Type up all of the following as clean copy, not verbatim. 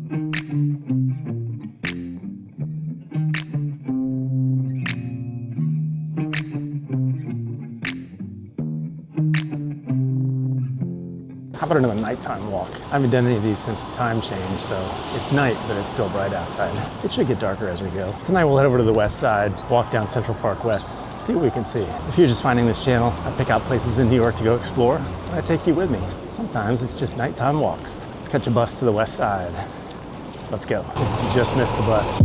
How about another nighttime walk? I haven't done any of these since the time change, so it's night, but it's still bright outside. It should get darker as we go. Tonight we'll head over to the west side, walk down Central Park West, see what we can see. If you're just finding this channel, I pick out places in New York to go explore, and I take you with me. Sometimes it's just nighttime walks. Let's catch a bus to the west side. Let's go. You just missed the bus.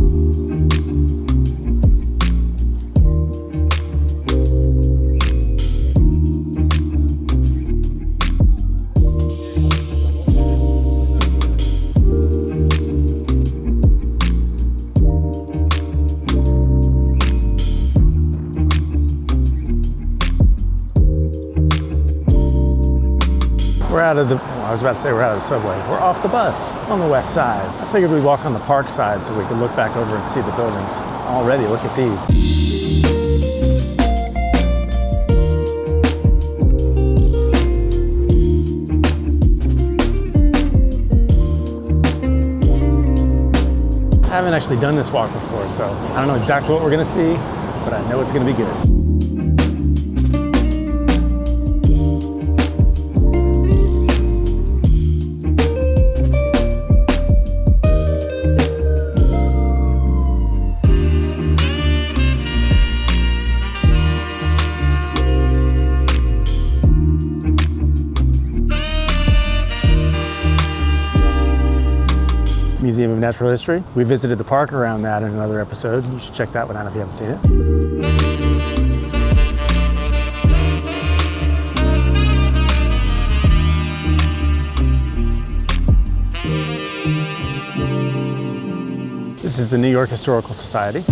We're out of the, well, I was about to say we're out of the subway. We're off the bus on the west side. I figured we'd walk on the park side so we could look back over and see the buildings. Already, look at these. I haven't actually done this walk before, so I don't know exactly what we're gonna see, but I know it's gonna be good. Museum of Natural History. We visited the park around that in another episode. You should check that one out if you haven't seen it. This is the New York Historical Society.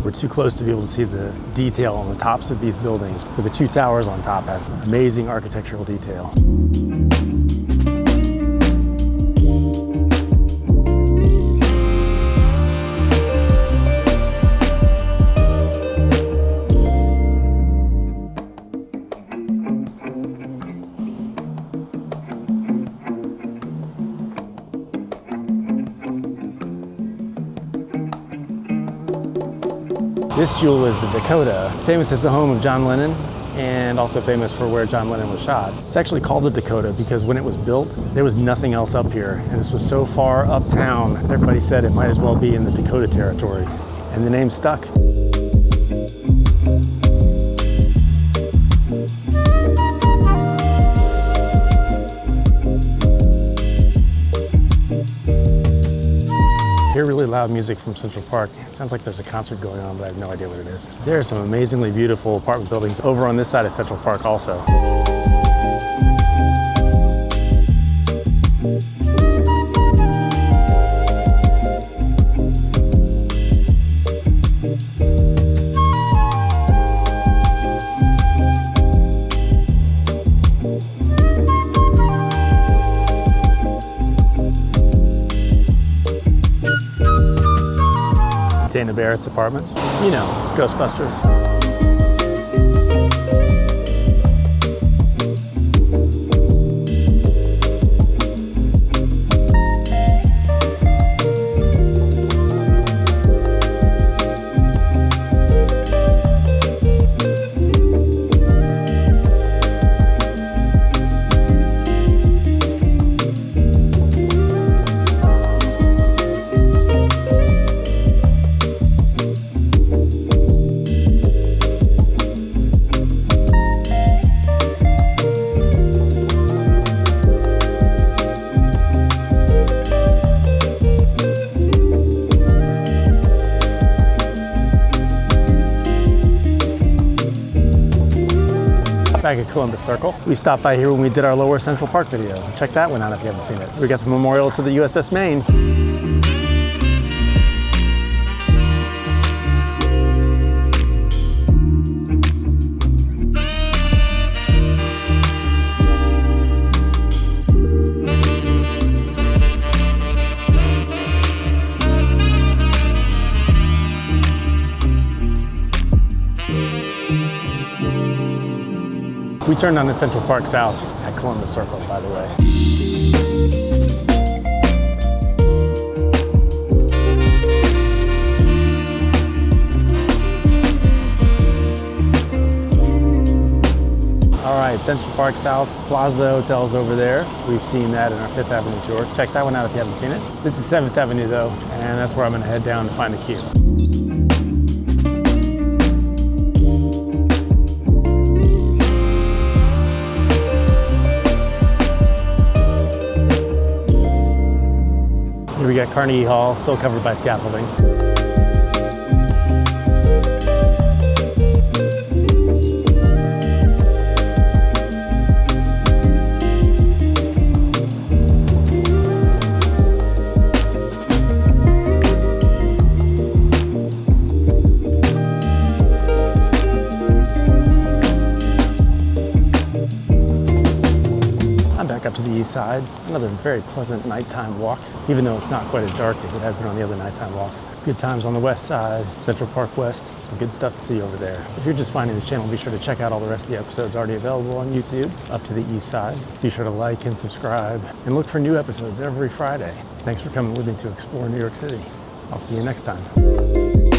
We're too close to be able to see the detail on the tops of these buildings, but the two towers on top have amazing architectural detail. This jewel is the Dakota, famous as the home of John Lennon and also famous for where John Lennon was shot. It's actually called the Dakota because when it was built, there was nothing else up here. And this was so far uptown, everybody said it might as well be in the Dakota territory. And the name stuck. I hear really loud music from Central Park. It sounds like there's a concert going on, but I have no idea what it is. There are some amazingly beautiful apartment buildings over on this side of Central Park also. Dana Barrett's apartment. You know, Ghostbusters. Back at Columbus Circle. We stopped by here when we did our Lower Central Park video. Check that one out if you haven't seen it. We got the memorial to the USS Maine. We turned on the Central Park South at Columbus Circle, by the way. All right, Central Park South, Plaza Hotel's over there. We've seen that in our 5th Avenue tour. Check that one out if you haven't seen it. This is 7th Avenue though, and that's where I'm gonna head down to find the queue. Here we got Carnegie Hall, still covered by scaffolding. Up to the east side, another very pleasant nighttime walk, even though it's not quite as dark as it has been on the other nighttime walks. Good times on the west side, Central Park West, some good stuff to see over there. If you're just finding this channel, be sure to check out all the rest of the episodes already available on YouTube, up to the east side. Be sure to like and subscribe, and look for new episodes every Friday. Thanks for coming with me to explore New York City. I'll see you next time.